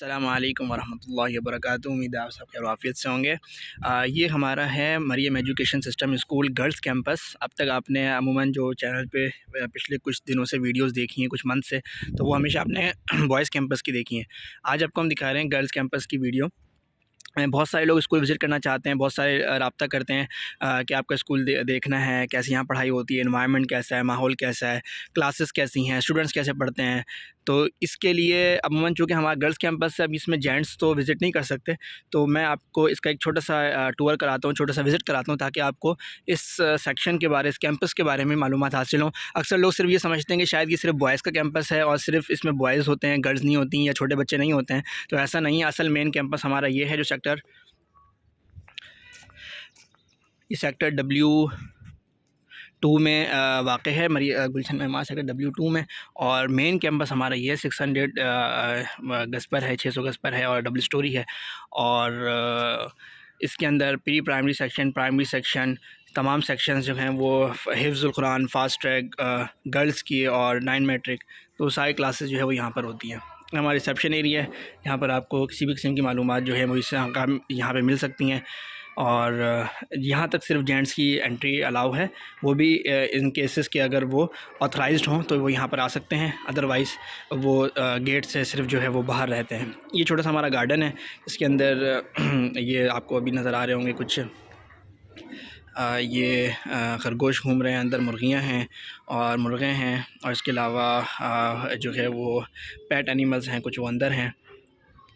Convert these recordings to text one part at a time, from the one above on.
अस्सलामु अलैकुम वरहमतुल्लाहि वबरकातुहू। उम्मीद है आप सब खैर आफियत से होंगे। ये हमारा है Mariam education system school girls campus. अब तक आपने अमूमन जो चैनल पे पिछले कुछ दिनों से वीडियोस देखी हैं, कुछ मंथ से, तो वो हमेशा आपने बॉयज़ कैंपस की देखी हैं। आज आपको हम दिखा रहे हैं गर्ल्स कैंपस की वीडियो। बहुत सारे लोग स्कूल विज़िट करना चाहते हैं, बहुत सारे राब्ता करते हैं कि आपका स्कूल देखना है, कैसी यहाँ पढ़ाई होती है, एनवायरनमेंट कैसा है, माहौल कैसा है, क्लासेस कैसी हैं, स्टूडेंट्स कैसे पढ़ते हैं। तो इसके लिए अमूमन चूँकि हमारा गर्ल्स कैंपस है, अब इसमें जेंट्स तो विज़िट नहीं कर सकते, तो मैं आपको इसका एक छोटा सा टूर कराता हूँ, छोटा सा विज़िट कराता हूँ, ताकि आपको इस सेक्शन के बारे, इस कैंपस के बारे में मालूमात हासिल हों। अक्सर लोग सिर्फ ये समझते हैं कि शायद ये सिर्फ बॉयज़ का कैंपस है और सिर्फ इसमें बॉयज़ होते हैं, गर्ल्स नहीं होती या छोटे बच्चे नहीं होते हैं। तो ऐसा नहीं है। असल मेन कैंपस हमारा ये है, जो सेक्टर W2 में वाक़ है, गुलशन में हमारा सेक्टर W2 में। और मेन कैंपस हमारा ये 600 गज़ पर है, 600 गज़ पर है और डबल स्टोरी है। और इसके अंदर pre primary section, primary section, तमाम सेक्शंस जो हैं वो हिफ्ज़ुल कुरान, फास्ट ट्रैक, गर्ल्स की और 9 मैट्रिक, तो सारी क्लासेस जो है वो यहाँ पर होती हैं। हमारा रिसेप्शन एरिया है, यहाँ पर आपको किसी भी किस्म की मालूमात जो है वो इससे यहाँ पे मिल सकती हैं। और यहाँ तक सिर्फ जेंट्स की एंट्री अलाउ है, वो भी इन केसेस के अगर वो ऑथराइज्ड हों तो वो यहाँ पर आ सकते हैं, अदरवाइज़ वो गेट से सिर्फ जो है वो बाहर रहते हैं। ये छोटा सा हमारा गार्डन है, इसके अंदर ये आपको अभी नज़र आ रहे होंगे कुछ ये खरगोश घूम रहे हैं, अंदर मुर्गियाँ हैं और मुर्गे हैं, और इसके अलावा जो है वो पेट एनिमल्स हैं, कुछ वो अंदर हैं।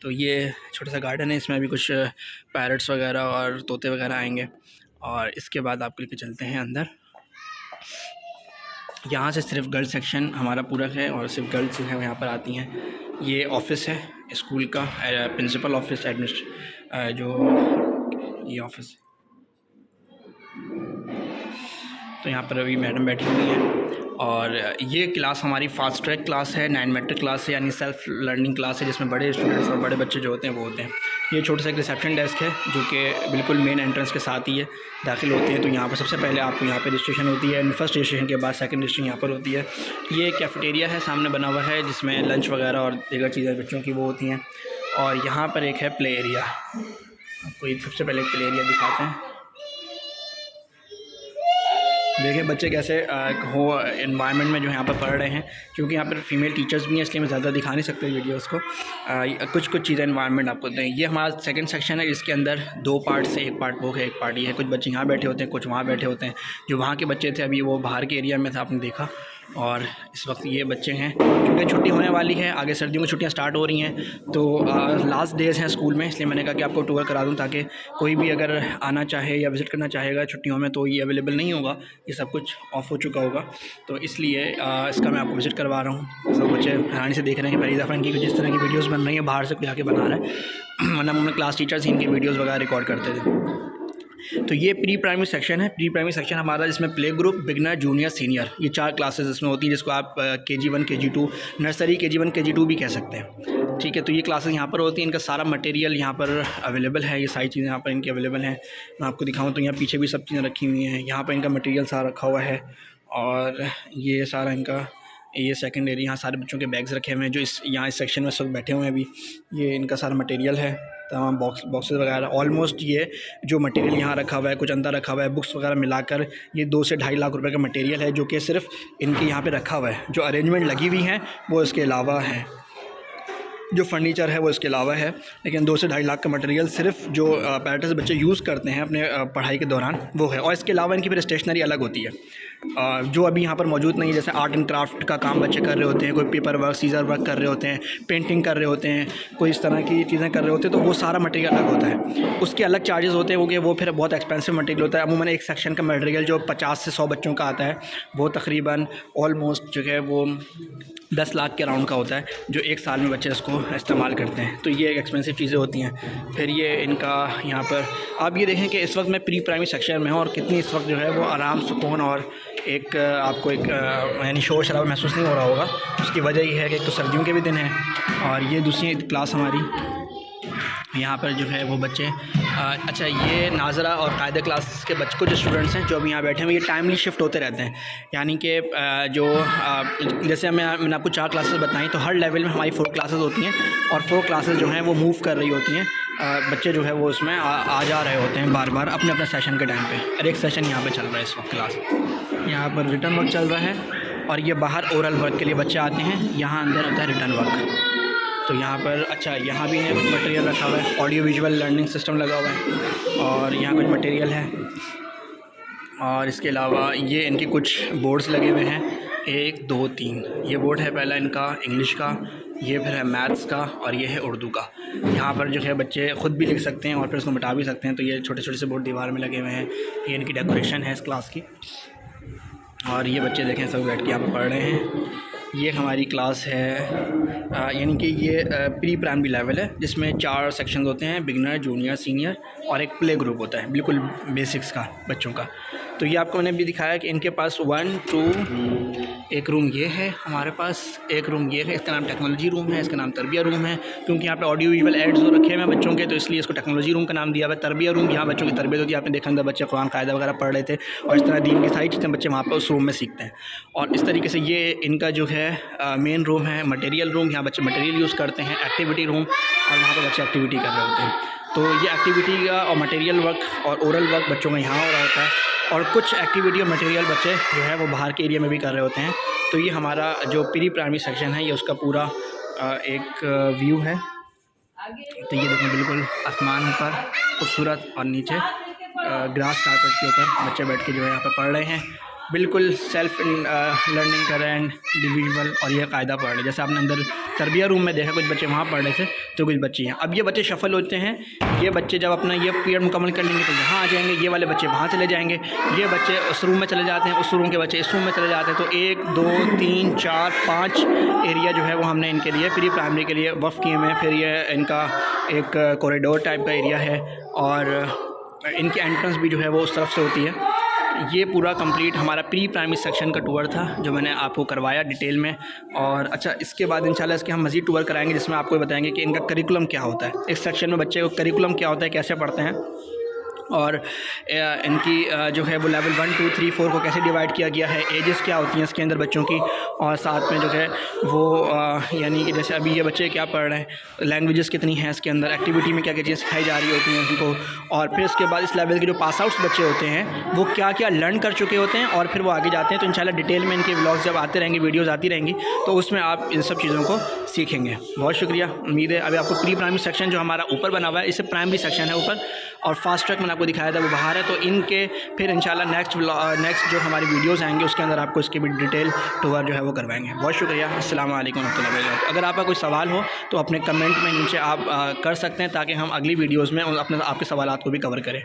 तो ये छोटा सा गार्डन है, इसमें अभी कुछ पैरट्स वगैरह और तोते वगैरह आएंगे। और इसके बाद आपको लेके चलते हैं अंदर। यहाँ से सिर्फ गर्ल्स सेक्शन हमारा पूरा है और सिर्फ गर्ल्स जो है यहाँ पर आती हैं। ये ऑफ़िस है स्कूल का, प्रिंसिपल ऑफिस, जो ये ऑफ़िस। तो यहाँ पर अभी मैडम बैठी हुई हैं। और ये क्लास हमारी फ़ास्ट ट्रैक क्लास है, 9 मैट्रिक क्लास है, यानी सेल्फ़ लर्निंग क्लास है, जिसमें बड़े स्टूडेंट्स और बड़े बच्चे जो होते हैं वो होते हैं। ये छोटा सा एक रिसेप्शन डेस्क है, जो कि बिल्कुल मेन एंट्रेंस के साथ ही है, दाखिल होते हैं तो यहाँ पर सबसे पहले आपको यहाँ पर रजिस्ट्रेशन होती है। फर्स्ट रजिस्ट्रेशन के बाद सेकंड रजिस्ट्रेशन यहाँ पर होती है। ये कैफ़ेटेरिया है, सामने बना हुआ है, जिसमें लंच वगैरह और दीगर चीज़ें बच्चों की वो होती हैं। और यहाँ पर एक है प्ले एरिया, आपको ये सबसे पहले प्ले एरिया दिखाते हैं। देखिए बच्चे कैसे हो एनवायरनमेंट में जो यहाँ पर पढ़ रहे हैं, क्योंकि यहाँ पर फीमेल टीचर्स भी हैं, इसलिए मैं ज़्यादा दिखा नहीं सकते वीडियोस को। कुछ चीज़ें एनवायरनमेंट आपको दें। ये हमारा सेकंड सेक्शन है, इसके अंदर 2 पार्ट से, एक पार्ट वो है, एक पार्ट ये है। कुछ बच्चे यहाँ बैठे होते हैं, कुछ वहाँ बैठे होते हैं। जो वहाँ के बच्चे थे अभी वो बाहर के एरिया में था, आपने देखा। और इस वक्त ये बच्चे हैं, क्योंकि छुट्टी होने वाली है, आगे सर्दियों की छुट्टियां स्टार्ट हो रही हैं, तो लास्ट डेज़ हैं स्कूल में, इसलिए मैंने कहा कि आपको टूर करा दूं, ताकि कोई भी अगर आना चाहे या विज़िट करना चाहेगा छुट्टियों में तो ये अवेलेबल नहीं होगा, ये सब कुछ ऑफ हो चुका होगा। तो इसलिए इसका मैं आपको विज़िट करवा रहा हूँ। सब बच्चे हैरानी से देख रहे हैं कि पहली दफ़ा इनकी जिस तरह की वीडियोज़ बन रही हैं, बाहर से कोई आके बना रहा है, वरना हमने क्लास टीचर्स ही इनकी वीडियोज़ वगैरह रिकॉर्ड करते थे। तो ये प्री प्राइमरी सेक्शन है। प्री प्राइमरी सेक्शन हमारा, जिसमें play group, beginner, junior, senior, ये 4 क्लासेस इसमें होती हैं, जिसको आप KG1 KG2 nursery, KG1 KG2 भी कह सकते हैं। ठीक है, तो ये क्लासेस यहाँ पर होती हैं। इनका सारा मटेरियल यहाँ पर अवेलेबल है, ये सारी चीज़ें यहाँ पर इनकी अवेलेबल हैं। मैं आपको दिखाऊँ तो यहाँ पीछे भी सब चीज़ें रखी हुई हैं। यहाँ पर इनका मटेरियल सारा रखा हुआ है। और ये सारा इनका, ये सेकंड एरिया, यहाँ सारे बच्चों के बैग्स रखे हुए हैं, जो यहाँ इस सेक्शन में सब बैठे हुए हैं अभी। ये इनका सारा मटेरियल है, तमाम बॉक्सेस वगैरह। ऑलमोस्ट ये जो मटेरियल यहाँ रखा हुआ है, कुछ अंदर रखा हुआ है, बुक्स वगैरह मिलाकर ये 2 से 2.5 लाख रुपए का मटेरियल है, जो कि सिर्फ इनके यहाँ पे रखा हुआ है। जो अरेंजमेंट लगी हुई हैं वो इसके अलावा है, जो फर्नीचर है वो इसके अलावा है, लेकिन 2 से 2.5 लाख का मटेरियल सिर्फ जो पैरेंट्स बच्चे यूज़ करते हैं अपने पढ़ाई के दौरान वो है। और इसके अलावा इनकी फिर स्टेशनरी अलग होती है, जो अभी यहाँ पर मौजूद नहीं है। जैसे आर्ट एंड क्राफ्ट का काम बच्चे कर रहे होते हैं, कोई पेपर वर्क, सीज़र वर्क कर रहे होते हैं, पेंटिंग कर रहे होते हैं, कोई इस तरह की चीज़ें कर रहे होते हैं, तो वो सारा मटेरियल अलग होता है। उसके अलग चार्जेस होते हैं, क्योंकि वो फिर बहुत एक्सपेंसिव मटेरियल होता है। अमूमन एक सेक्शन का मटेरियल जो 50 से 100 बच्चों का आता है, वो तकरीबन ऑलमोस्ट जो है वो 10 लाख के राउंड का होता है, जो 1 साल में बच्चे इसको इस्तेमाल करते हैं। तो ये एक एक्सपेंसिव चीज़ें होती हैं। फिर ये इनका यहाँ पर आप ये देखें कि इस वक्त मैं प्री प्राइमरी सेक्शन में हूँ, और कितनी इस वक्त जो है वो आराम, सुकून और एक आपको एक यानी शोर शराबा महसूस नहीं हो रहा होगा। उसकी वजह ये है कि एक तो सर्दियों के भी दिन हैं, और ये दूसरी क्लास हमारी यहाँ पर जो है वो बच्चे अच्छा, ये नाज़रा और कायदा क्लास के कुछ स्टूडेंट्स हैं जो अभी यहाँ बैठे हैं। ये टाइमली शिफ्ट होते रहते हैं, यानी कि जैसे मैंने आपको 4 क्लासेस बताई, तो हर लेवल में हमारी 4 क्लासेस होती हैं और 4 क्लासेस जो हैं वो मूव कर रही होती हैं। बच्चे जो है वो उसमें आ जा रहे होते हैं बार बार अपने अपने सेशन के टाइम पे। और एक सेशन यहाँ पे चल रहा है इस वक्त क्लास, यहाँ पर रिटर्न वर्क चल रहा है और ये बाहर ओरल वर्क के लिए बच्चे आते हैं, यहाँ अंदर होता है रिटर्न वर्क। तो यहाँ पर अच्छा, यहाँ भी है मटेरियल रखा हुआ है, ऑडियो विजुअल लर्निंग सिस्टम लगा हुआ है और यहाँ कुछ मटेरियल है। और इसके अलावा ये इनके कुछ बोर्ड्स लगे हुए हैं, 1 2 3। ये बोर्ड है पहला इनका इंग्लिश का, ये फिर है मैथ्स का और ये है उर्दू का। यहाँ पर जो है बच्चे ख़ुद भी लिख सकते हैं और फिर उसको मिटा भी सकते हैं। तो ये छोटे छोटे से बोर्ड दीवार में लगे हुए हैं, ये इनकी डेकोरेशन है इस क्लास की। और ये बच्चे देखें सब बैठ के यहाँ पर पढ़ रहे हैं। ये हमारी क्लास है, यानी कि ये प्री प्राइमरी लेवल है जिसमें 4 सेक्शन होते हैं, बिगिनर, जूनियर, सीनियर और एक प्ले ग्रुप होता है बिल्कुल बेसिक्स का बच्चों का। तो ये आपको मैंने भी दिखाया कि इनके पास 1 2 एक रूम ये है, हमारे पास एक रूम ये है, इसका नाम टेक्नोलॉजी रूम है, इसका नाम तरबिया रूम है, क्योंकि यहाँ पे ऑडियो विजुअल एड्स हो रखे हैं बच्चों के, तो इसलिए इसको टेक्नोलॉजी रूम का नाम दिया हुआ है। तरबिया रूम, यहाँ बच्चों की तरबियत होती है। आपने देखा अंदर बच्चे कुरान कायदा वगैरह पढ़ रहे थे और इस तरह दीन की सारी चीज़ें बच्चे वहाँ पर उस रूम में सीखते हैं। और इस तरीके से ये इनका जो है मेन रूम है। मटेरियल रूम, यहाँ बच्चे मटेरियल यूज़ करते हैं। एक्टिविटी रूम, और वहाँ पर बच्चे एक्टिविटी कर रहे होते हैं। तो ये एक्टिविटी का और मटेरियल वर्क और ओरल वर्क बच्चों का यहाँ हो रहा होता है, और कुछ एक्टिविटी और मटेरियल बच्चे जो है वो बाहर के एरिया में भी कर रहे होते हैं। तो ये हमारा जो प्री प्राइमरी सेक्शन है, ये उसका पूरा एक व्यू है। तो ये देखें, बिल्कुल आसमान ऊपर खूबसूरत और नीचे ग्रास कारपेट के ऊपर बच्चे बैठ के जो है यहाँ पर पढ़ रहे हैं। बिल्कुल सेल्फ लर्निंग कर रहे हैं, इंडिविजुअल, और यह कायदा पढ़ रहे हैं। जैसे आपने अंदर तरबिया रूम में देखा कुछ बच्चे वहाँ पढ़ रहे थे, तो कुछ बच्चे हैं। अब ये बच्चे शफल होते हैं। ये बच्चे जब अपना ये पीरियड मुकम्मल कर लेंगे तो यहाँ आ जाएंगे, ये वाले बच्चे वहाँ चले जाएंगे, ये बच्चे उस रूम में चले जाते हैं, उस रूम के बच्चे इस रूम में चले जाते हैं। तो 1 2 3 4 5 एरिया जो है वो हमने इनके लिए प्री प्राइमरी के लिए वफ़ किए हुए हैं। फिर ये इनका एक कॉरिडोर टाइप का एरिया है और इनकी एंट्रेंस भी जो है वो उस तरफ से होती है। ये पूरा कंप्लीट हमारा प्री प्राइमरी सेक्शन का टूर था जो मैंने आपको करवाया डिटेल में। और अच्छा, इसके बाद इंशाल्लाह इसके हम मज़ीद टूर कराएंगे जिसमें आपको बताएंगे कि इनका करिकुलम क्या होता है, इस सेक्शन में बच्चे को करिकुलम क्या होता है, कैसे पढ़ते हैं, और इनकी जो है वो लेवल 1 2 3 4 को कैसे डिवाइड किया गया है, एजेस क्या होती हैं इसके अंदर बच्चों की, और साथ में जो है वो यानी कि जैसे अभी ये बच्चे क्या पढ़ रहे हैं, लैंग्वेजेस कितनी हैं इसके अंदर, एक्टिविटी में क्या क्या चीज़ें सिखाई जा रही होती हैं उनको। और फिर इसके बाद इस लेवल के जो पास आउट्स बच्चे होते हैं वो क्या क्या लर्न कर चुके होते हैं और फिर वो आगे जाते हैं। तो इंशाल्लाह डिटेल में इनके व्लॉग्स जब आते रहेंगे, वीडियोज़ आती रहेंगी, तो उसमें आप इन सब चीज़ों को सीखेंगे। बहुत शुक्रिया। उम्मीद है अभी आपको प्री प्राइमरी सेक्शन जो हमारा ऊपर बना हुआ है, इससे प्राइमरी सेक्शन है ऊपर, और फास्ट ट्रैक मैंने आपको दिखाया था वो बाहर है। तो इनके फिर इंशाल्लाह नेक्स्ट जो हमारी वीडियोस आएंगे उसके अंदर आपको इसकी भी डिटेल टूर जो है वो करवाएंगे। बहुत शुक्रिया। अस्सलाम वालेकुम रहमतुल्लाहि व बरकातहू। अगर आपका कोई सवाल हो तो अपने कमेंट में नीचे आप कर सकते हैं ताकि हम अगली वीडियोज़ में आपके सवालात को भी कवर करें।